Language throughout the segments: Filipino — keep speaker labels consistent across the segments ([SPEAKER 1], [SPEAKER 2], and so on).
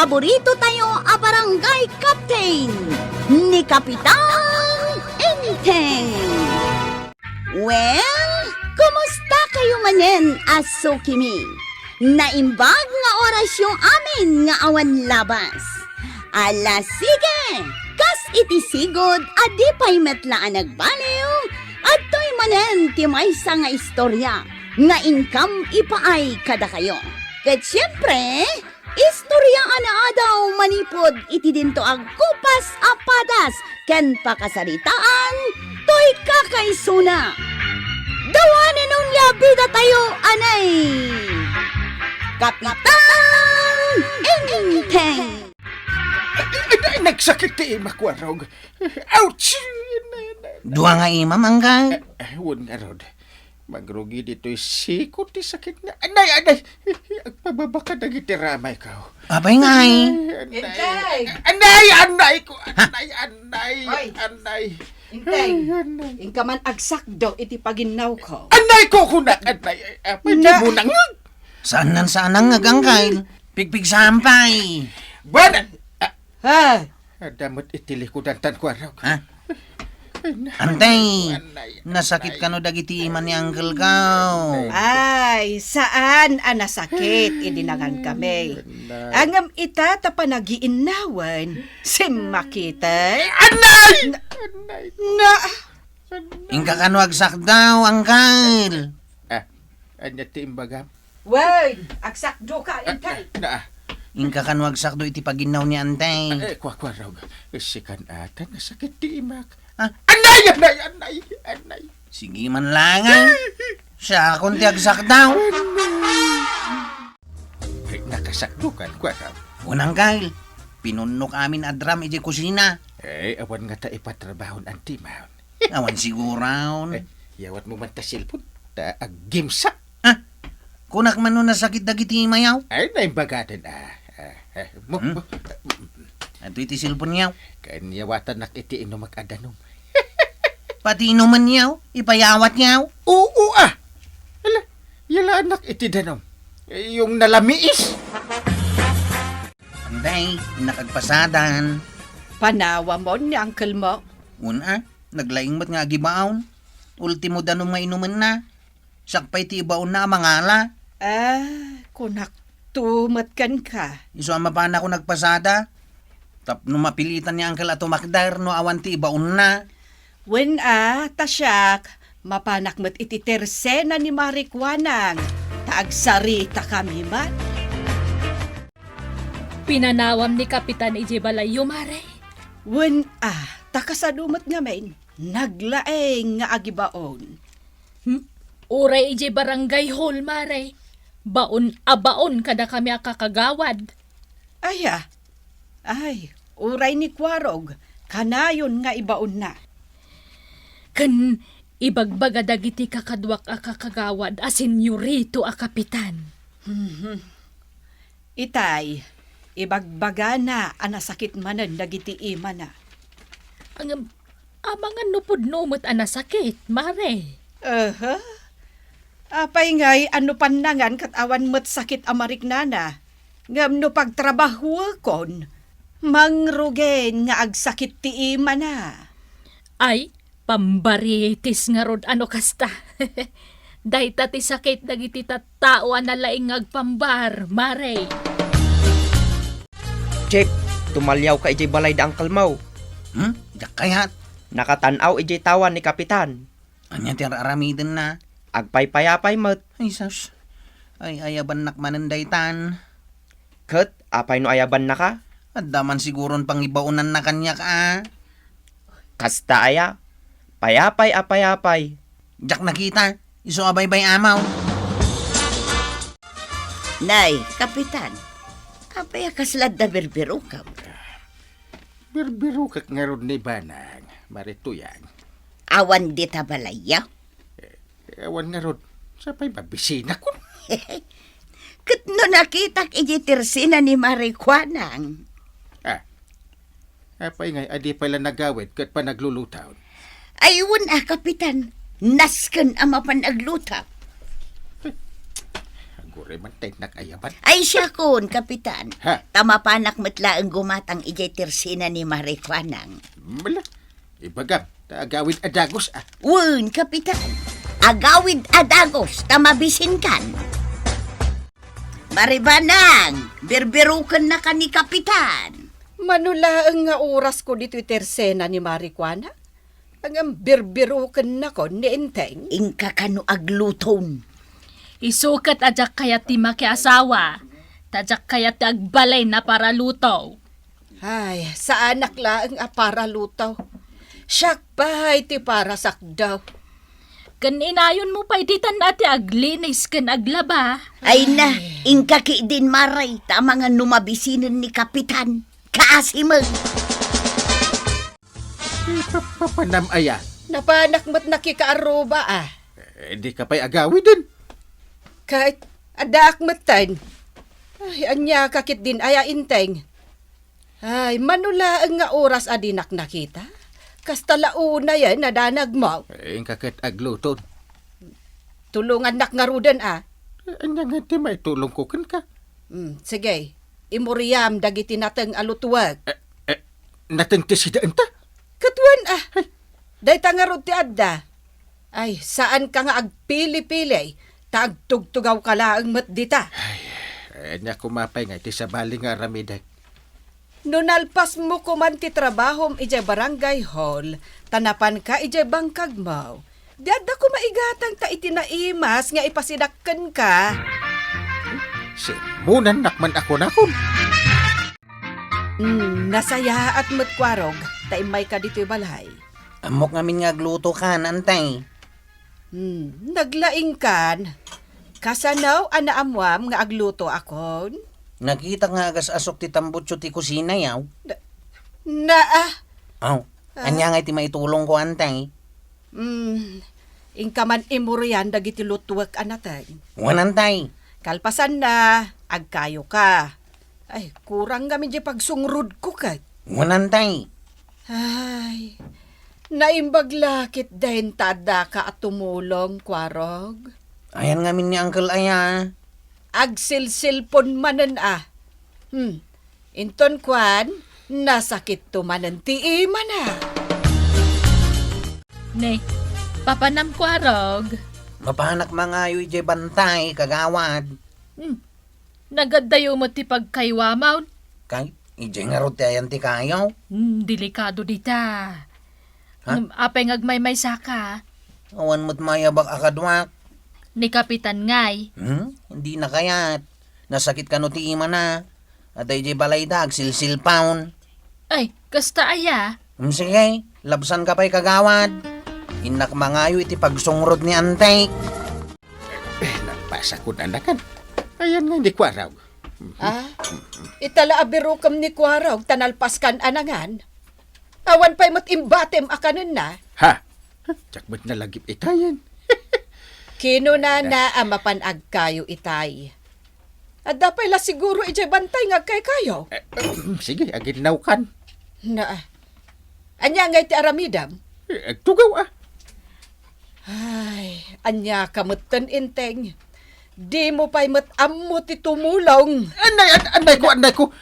[SPEAKER 1] paborito tayo a barangay captain ni Kapitan Enteng. Well, kumusta kayo manen, Asukimi? Naimbag nga oras yung amin nga awan labas. Ala sige, kas itisigod adi pa'y metlaan nagbaliw at to'y manen ti maysa nga istorya nga income ipaay kada kayo. Ket siyempre, istorya ana daw manipod iti dinto ag kupas apadas ken pakasaritaan to'y kakaisuna. Dawanin nung yabida tayo, anay! Kapitan Enteng!
[SPEAKER 2] Nagsakit ti ima ko, Arog. Ouch!
[SPEAKER 3] Dua nga ima, manggay.
[SPEAKER 2] Huwag nga, Rod. Magrugi dito'y sikot ti sakit na. Anay! Agpababaka na gitiramay ka.
[SPEAKER 3] Abay ngay.
[SPEAKER 2] Anay ko! Anay!
[SPEAKER 4] Inteng, ingka man agsakdo iti paginaw ko.
[SPEAKER 2] Anay ko kuna! Anay! Apay di mo nang...
[SPEAKER 3] Saan nga gangkay? Pigpig sampay.
[SPEAKER 2] Bana!
[SPEAKER 4] Ha?
[SPEAKER 2] Damot itili ko dantan ko, Arog.
[SPEAKER 3] Ha? Antay, nasakit ka no dagiti iman ni Uncle Kao.
[SPEAKER 4] Ay, saan nasakit? Idinagan kami. Angam ita ta panagiinawan. Simakita.
[SPEAKER 2] Anay!
[SPEAKER 4] Na!
[SPEAKER 3] Ingka ka no agsak daw, Uncle.
[SPEAKER 2] Anya ti imbagam?
[SPEAKER 4] Wait! Agsakdo ka, intay.
[SPEAKER 3] Ingka ka no agsak do iti paginaw ni Antay.
[SPEAKER 2] Kwa, Rog. Sikan ata, nasakit ti imak.
[SPEAKER 3] Ha?
[SPEAKER 2] Anay!
[SPEAKER 3] Sige man lang ay. Siya akong ti agsak daw.
[SPEAKER 2] Nakasakdukan, kwa, Rog.
[SPEAKER 3] Unang Kyle, pinunok amin adram iti kusina.
[SPEAKER 2] Awan nga ta ipatrabahon ang timaon.
[SPEAKER 3] Awan siguraw.
[SPEAKER 2] Yawat mo man ta silpon, ta aggimsa.
[SPEAKER 3] Kunak man no nasakit dagiti mayaw.
[SPEAKER 2] Ay, naimbagadan,
[SPEAKER 3] Ato iti silpon niyaw.
[SPEAKER 2] Kanyawatan nak iti ino mag-adanom.
[SPEAKER 3] Pati inuman niyaw, ipayawat niyaw.
[SPEAKER 2] Oo, Hala, yala anak iti danom. Yung nalamiis.
[SPEAKER 3] Anday, nakagpasadan.
[SPEAKER 4] Panawa mo ni uncle mo.
[SPEAKER 3] Una, naglaing mat nga gibaon. Ultimo danom nga inuman na. Sakpay ti ibaon na mangala.
[SPEAKER 4] Kunak tumatkan ka.
[SPEAKER 3] Iso ang mapana ko nagpasada. Tapno mapilitan ni Uncle ato makdar no awan ti ibaon na.
[SPEAKER 4] When tasyak, mapanak met iti tersena ni Marikwanang. Taagsarita kami man.
[SPEAKER 5] Pinanawam ni Kapitan iji balayo, Mare.
[SPEAKER 4] When takasadumat nga main, naglaeng nga agibaon.
[SPEAKER 5] Uray iji barangay hall, Mare. Baon kada kami akakagawad.
[SPEAKER 4] Ay, uray ni Kwarog, kanayon nga ibaon na.
[SPEAKER 5] Kan ibagbaga dagiti kakadwak akakagawad a senyorito a kapitan.
[SPEAKER 4] Itay, ibagbaga na anasakit manan dagiti ima na.
[SPEAKER 5] Ang amangan nupod numot anasakit, Mare.
[SPEAKER 4] Apay ngay ano panangan kat awan met sakit amarik nana. Ngam no pagtrabaho kon, mangrugen nga agsakit ti ima na.
[SPEAKER 5] Ay, pambaritis nga rod ano kasta. Dahita ti sakit dagiti tattao na laing agpambar, Mare.
[SPEAKER 6] Check, tumalyaw ka ijay balay da Uncle Mau.
[SPEAKER 3] Yak kayat.
[SPEAKER 6] Nakatanaw ijay tawan ni Kapitan.
[SPEAKER 3] Anya ti aramiden na.
[SPEAKER 6] Agpay-payapay mat.
[SPEAKER 3] Ay sus. Ay ayaban nakmanan daytan.
[SPEAKER 6] Kat, apay no ayaban na ka?
[SPEAKER 3] At daman siguron pang ibaunan na kanya ka.
[SPEAKER 6] Kasta aya. Payapay.
[SPEAKER 3] Jak nakita. Iso abay-bay amaw.
[SPEAKER 1] Nay, Kapitan, apay kaslad da berbero ka.
[SPEAKER 2] Berbero kak nga ron ni Banang, marituyan.
[SPEAKER 1] Awan di ta balaya.
[SPEAKER 2] Awan nga ron, sapay babisina ko.
[SPEAKER 1] Kat no nakitak ijitirsina ni Marikwanang.
[SPEAKER 2] Apay nga, adi pala nagawid kat pa naglulutaw.
[SPEAKER 1] Ayun Kapitan, nasken ama pan aglutap.
[SPEAKER 2] Kure man tayo nakayaban.
[SPEAKER 1] Ay siya kun, Kapitan.
[SPEAKER 2] Ha?
[SPEAKER 1] Tamapanak matla ang gumatang ijay tersina ni Marikwanang.
[SPEAKER 2] Mala. Ibagam, agawid adagos ah.
[SPEAKER 1] Wun, Kapitan. Agawid adagos, tamabisin kan. Maribanang, birbirukan na ka ni Kapitan.
[SPEAKER 4] Manulaang nga oras ko dito tersena ni Marikwana. Ang birbirukan na ko ni Inteng.
[SPEAKER 1] Ingka kano agluton.
[SPEAKER 5] Isukat ajak kaya ti makiasawa. Tajak kaya ti agbalay na para luto.
[SPEAKER 4] Ay, sa anak laang para lutaw. Siyak bahay ti para sakdaw.
[SPEAKER 5] Kan inayon mo pa ititan ati aglinis kan aglaba.
[SPEAKER 1] Ay na, ingka ki din maray, tama nga numabisinan ni Kapitan. Kaasimag.
[SPEAKER 2] Papanam aya.
[SPEAKER 4] Napanak mat nakikaaruba ah.
[SPEAKER 2] Di ka pa'y agawid din.
[SPEAKER 4] Kahit adak matan. Ay, anya kakit din aya Inteng. Ay, manula nga oras adinak nakita. Kasta launa yan nadanag mo.
[SPEAKER 2] Ang kakit agluton.
[SPEAKER 4] Tulungan nak nga rudan ah.
[SPEAKER 2] Anya nga di may tulong ko kan ka.
[SPEAKER 4] Sige, imuriyam dagiti nateng alutuwag.
[SPEAKER 2] Natengti si daan ta.
[SPEAKER 4] Katuan ah. Day tangarod ti adda. Ay, saan ka nga agpili-pili? Tagtugtugaw ka laang mat dita.
[SPEAKER 2] Anya kumapay nga iti sa bali nga ramidag.
[SPEAKER 4] Nunalpas mo kuman ti trabahom ijay barangay hall, tanapan ka ijay bangkag mo. Diada ko maigatang ta itinaimas nga ipasidakkan ka.
[SPEAKER 2] Simunan nakman ako na kun.
[SPEAKER 4] Nasaya at matkwarog, taimay ka dito'y balay.
[SPEAKER 3] Amok ngamin nga agluto kan, antay.
[SPEAKER 4] Naglaing kan. Kasanaw anaamwam nga agluto akon.
[SPEAKER 3] Nakita nga agas asok ti tambutso ti kusina yaw. Aw, anya nga iti maitulong ko, antay.
[SPEAKER 4] Ingkaman imurian dagiti lutuwag anatay.
[SPEAKER 3] Wanantay.
[SPEAKER 4] Kalpasan na, agkayo ka. Ay, kurang gamin di pagsungrud ko kat.
[SPEAKER 3] Wanantay.
[SPEAKER 4] Ay, naimbaglakit dahin tada ka at tumulong, kwarog.
[SPEAKER 3] Ayan ngamin ni Uncle Aya.
[SPEAKER 4] Agsilsilpon manan ah. Inton kwan, nasakit tumanan ti ima na.
[SPEAKER 5] Ne, papanam ko arog.
[SPEAKER 3] Mapanak mga yu ije bantay, kagawad.
[SPEAKER 5] Nagadayo mo ti pagkaywamaw.
[SPEAKER 3] Kay, ije nga ro ti ayan ti kayaw.
[SPEAKER 5] Delikado dita.
[SPEAKER 3] Ha?
[SPEAKER 5] Apay ngagmay-may saka.
[SPEAKER 3] Awan mo't mayabak akadwak.
[SPEAKER 5] Ni Kapitan ngay.
[SPEAKER 3] Hindi na kayat. Nasakit ka no ti ima na. At ije balay dag, silsilpawn.
[SPEAKER 5] Ay, kasta aya.
[SPEAKER 3] Sige, labsan ka pa'y kagawad. Inak mga yu iti pagsungrod ni Antay.
[SPEAKER 2] Nagpasa ko na nakan. Ayan nga hindi ko araw.
[SPEAKER 4] Itala abirukam ni kwarog, tanalpaskan anangan. Awan pa'y matimbatem akanon na.
[SPEAKER 2] Ha? Tsakmat na lagip itayan.
[SPEAKER 4] Kino na amapan agkayo itay. At dapay la siguro ijay bantay nga kay kayo.
[SPEAKER 2] Sige, aginaw kan.
[SPEAKER 4] Anya nga iti aramidam?
[SPEAKER 2] Agtugaw ah.
[SPEAKER 4] Ay, anya kamutan Inteng. Di mo pa'y matammo ti tumulong.
[SPEAKER 2] Anay ko.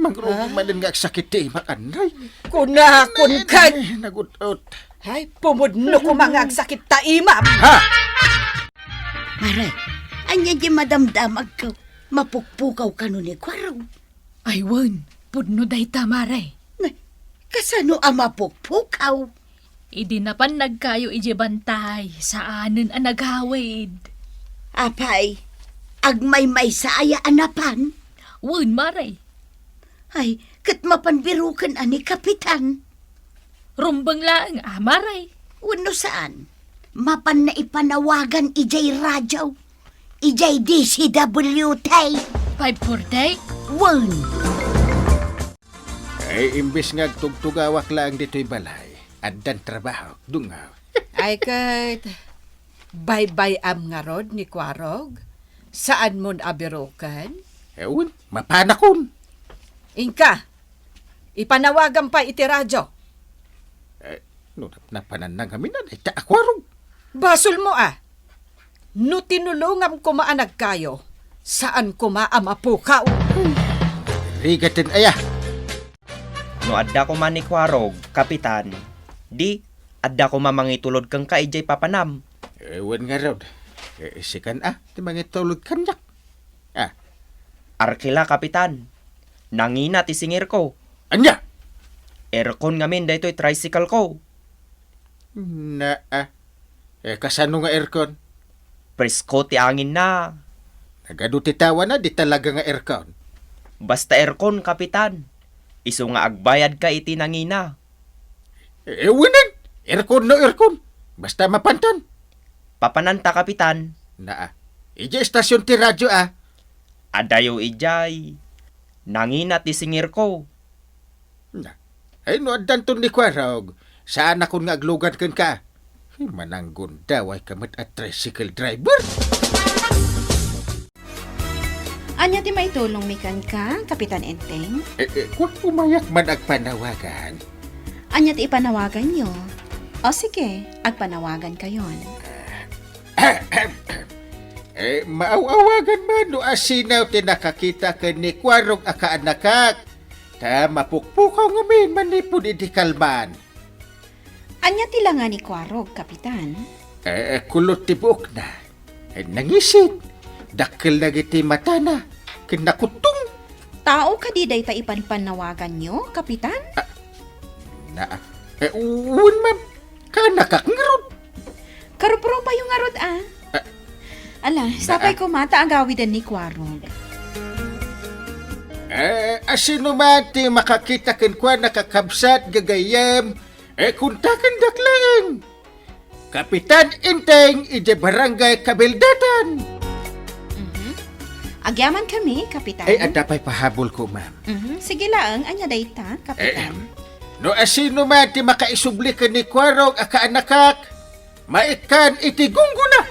[SPEAKER 2] Mangrong manin nga sakit ti ima, anay.
[SPEAKER 4] Kunakon kan.
[SPEAKER 2] Nagutot.
[SPEAKER 4] Ay, pumudno ko mga agsakit ta imam.
[SPEAKER 2] Ha?
[SPEAKER 1] Maray, anya di madamdamag ka. Mapukpukaw ka nun ni Kwarog.
[SPEAKER 5] Ay, wan. Pudno day tamaray.
[SPEAKER 1] Kasano ang mapukpukaw?
[SPEAKER 5] Idi na pan nagkayo ije bantay. Saanen ang naghawid.
[SPEAKER 1] Apay, agmay-may sa aya anapan.
[SPEAKER 5] Wan, maray.
[SPEAKER 1] Ay, kat mapanbirukan ani Kapitan.
[SPEAKER 5] Rumbang laang, maray.
[SPEAKER 1] Wano saan? Mapan na ipanawagan ijay radyaw. Ijay DCWT.
[SPEAKER 5] 540?
[SPEAKER 1] Wan.
[SPEAKER 2] Ay, imbis nga tugtugawak lang dito'y balay. Addan trabaho, dungaw.
[SPEAKER 4] Ay, kat bye-bye am nga rod ni Kwarog. Saan mo abirukan?
[SPEAKER 2] Ewan, mapanakon.
[SPEAKER 4] Inka, ipanawagan pa iti radyo.
[SPEAKER 2] No, napanan na kami na, ita akwarog.
[SPEAKER 4] Basol mo ah. No tinulungam ko maanag kayo, Saan ko maamapukaw?
[SPEAKER 2] Rigatin aya.
[SPEAKER 6] No adda ko man ni Kwarog, kapitan. Di, adda ko mamangitulod kang ka ijay papanam.
[SPEAKER 2] Ewan nga raw. Isikan di mga tulog kanyak.
[SPEAKER 6] Arkila, kapitan. Nangina ti singir ko.
[SPEAKER 2] Anya?
[SPEAKER 6] Aircon ngamin daytoy tricycle ko.
[SPEAKER 2] Kasano nga aircon?
[SPEAKER 6] Presko ti angin na.
[SPEAKER 2] Nagadutitawa na, di talaga nga aircon.
[SPEAKER 6] Basta aircon, kapitan. Isu nga agbayad ka iti nangina.
[SPEAKER 2] Ewanan! Aircon no aircon. Basta mapantan.
[SPEAKER 6] Papananta, kapitan.
[SPEAKER 2] Ija estasyon ti radyo
[SPEAKER 6] Adayo ijay. Nangina ti singir ko.
[SPEAKER 2] Ay no adanton ni Kwarog. Saan ako nga aglugan kan ka? Mananggon daw ay kamat at tricycle driver.
[SPEAKER 7] Anya ti maitulong mi kan ka, Kapitan Enteng?
[SPEAKER 2] Kung umayak man agpanawagan.
[SPEAKER 7] Anya ti ipanawagan nyo? O sige, agpanawagan kayon.
[SPEAKER 2] Maawagan man no asinaw ti nakakita ka ni Kwarog akaanakak. Ta mapukpukaw ngamin manipod iti kalman.
[SPEAKER 7] Anya ti nga ni Kwarog, Kapitan?
[SPEAKER 2] Kulot ti buok na. Nangisin. Dakil na giti mata na. Kinakutong.
[SPEAKER 7] Tao ka di day ta ipanpanawagan nyo, Kapitan?
[SPEAKER 2] Uwan ma'am. Kanakak ngarod.
[SPEAKER 7] Karupro pa yung arod Ala, sapay ko mata agawidan ni Kwarog.
[SPEAKER 2] Asino man ti makakita ken kwa nakakabsat gagayam. Kuntakan daklang. Kapitan Inteng ije barangay Kabildatan.
[SPEAKER 7] Agyaman kami, Kapitan.
[SPEAKER 2] Adapay pahabol ko, ma'am.
[SPEAKER 7] Sige lang, anya day ta, Kapitan.
[SPEAKER 2] No asino man ti makaisubli ka ni Kwarog akaanakak. Maikan iti gungguna.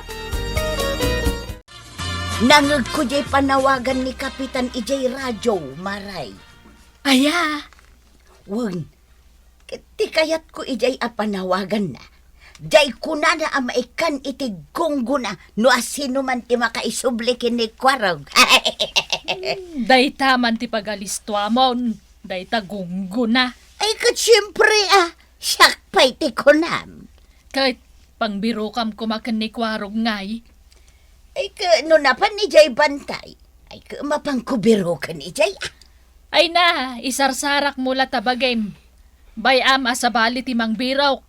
[SPEAKER 1] Nangag ko jay panawagan ni Kapitan ijay radyo, Maray.
[SPEAKER 5] Aya,
[SPEAKER 1] Wun, ti kayat ko ijay apanawagan na. Jay kuna na amaikan iti gungguna no asino man ti makaisubli ni Kwarog.
[SPEAKER 5] dayta man ti pagalistuamon. Dayta gungguna.
[SPEAKER 1] Ay kat siyempre siyak pa'y ti kunam.
[SPEAKER 5] Kahit pangbirokam kumakan ni Kwarog ngay.
[SPEAKER 1] Ay ka no napan ni jay bantay. Ay ka mapangkubiro ka ni jay.
[SPEAKER 5] Ay na, isarsarak mula tabagem. Bayam asabali ti mangbirok.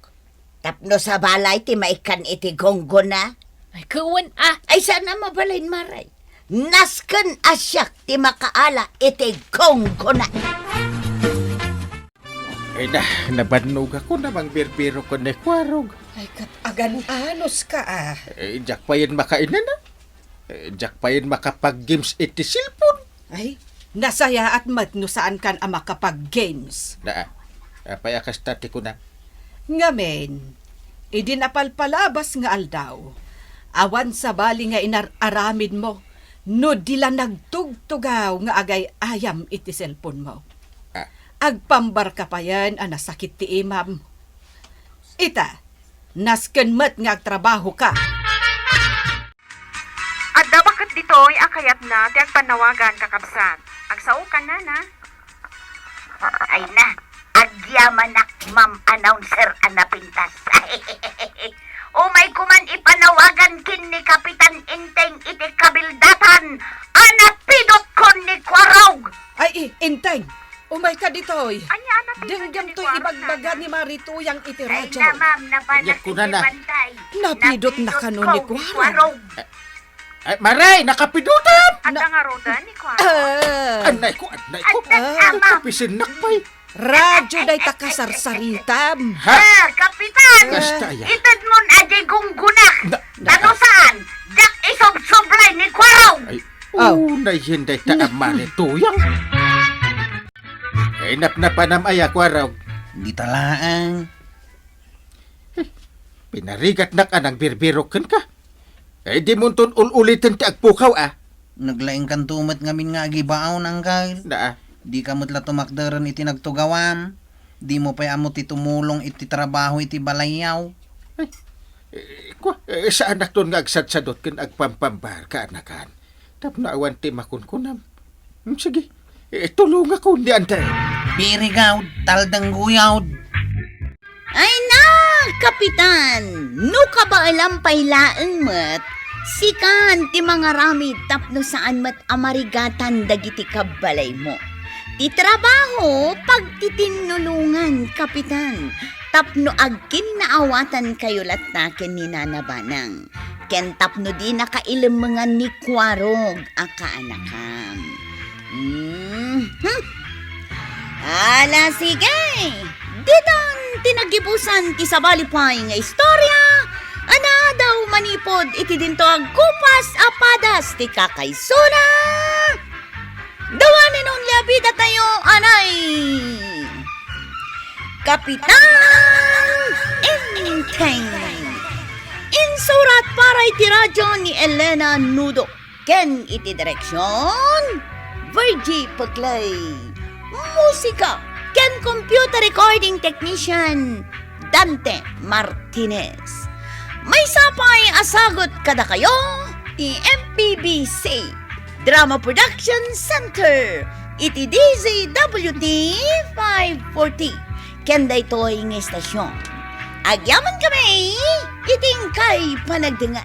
[SPEAKER 1] Tapno sa balay ti maikan iti gungguna.
[SPEAKER 5] Ay kawan
[SPEAKER 1] Ay sana mabalain Maray. Nasken asyak ti makaala iti gungguna.
[SPEAKER 2] Ay nabanog ako namang birbiro ko ni Kwarog.
[SPEAKER 4] Ay kat agan-anos ka
[SPEAKER 2] Jak pa yan makainan na. Jak pa yan makapag-games iti cellphone.
[SPEAKER 4] Ay, nasaya at matno saan kan makapag-games.
[SPEAKER 2] Payakas tati ko na.
[SPEAKER 4] Ngamen, idinapalpalabas nga aldaw. Awan sa bali nga inararamid mo, no dila nagtugtugaw nga agay ayam iti cellphone mo. Agpambar ka pa yan, nasakit ti imam. Ita, nasken met nga agtrabaho ka.
[SPEAKER 8] At dabakat dito'y akayat na ti agpanawagan kakabsat. Agsao ka na.
[SPEAKER 1] Ay na, agyaman ak ma'am announcer anapintas. Umay kuman ipanawagan kin ni Kapitan Inteng iti Kabildatan. Anapidot kon ni Kwarog.
[SPEAKER 4] Ay, inteng, umay ka dito'y.
[SPEAKER 8] Anya anak
[SPEAKER 4] Dinggam to'y ibagbaga ni Marito yang iti
[SPEAKER 1] Ay
[SPEAKER 4] radyo.
[SPEAKER 1] na ma'am, napanak
[SPEAKER 2] Yak ko na na.
[SPEAKER 1] bantay.
[SPEAKER 4] Napidot na kanon ni Kwarog.
[SPEAKER 2] Ay, Maray, nakapidutan!
[SPEAKER 8] At ang aroda ni Kwan.
[SPEAKER 2] Anay ko.
[SPEAKER 1] ama.
[SPEAKER 2] Kapisin nakpay.
[SPEAKER 4] Radyo day takasarsaritam.
[SPEAKER 1] Kapitan!
[SPEAKER 2] Kastaya.
[SPEAKER 1] Itad mo na di gunggunak. Ano saan? Dak isob-soblay ni Kwarog.
[SPEAKER 2] Ay,
[SPEAKER 4] Oh.
[SPEAKER 2] nahinday ta amari tuyang. Ay, napnapanam aya, Kwarog.
[SPEAKER 3] Di talaang.
[SPEAKER 2] Pinarigat na ka ng birbirok ka. Ay, di mo ton ulitin ti agpukaw,
[SPEAKER 3] Naglaing kan tumat ngamin nga agibaaw ng kail. Di kamot la tumakdaran iti nagtugawam. Di mo pa amot itumulong iti trabaho iti balayaw.
[SPEAKER 2] Saan na ton nga agsadsadot kin agpampambar ka anakan. Tapno awan ti makunkunam. Sige, tulong ako di antay.
[SPEAKER 3] Birigaw, taldang guyawd.
[SPEAKER 1] Ay na, Kapitan! No ka ba alam pailaan mat? Sikan ti mga ramid tapno saan mat amarigatan dagiti kabalay mo. Ti trabaho pag titinulungan, Kapitan. Tapno agkin naawatan kayo latnaken ni Nanabanang. Ken tapno di nakailemengan ni Kwarog akaanakam. Ala sige! Ditan tinagibusan ti sabalipay nga istorya, ana daw manipod iti dinto ang kupas apadas ti kakaysuna. Dawanin nun labida tayo, anay! Kapitan Inteng! Insurat para iti radyo ni Elena Nudo. Ken iti direksyon, Virgie Paglay. Musika, ken computer recording technician, Dante Martinez. May sapay asagot kada kayo, ti MPBC, Drama Production Center, iti DZWT 540, ken daytoy nga estasyon. Agyaman kami, iting kay panagdungan.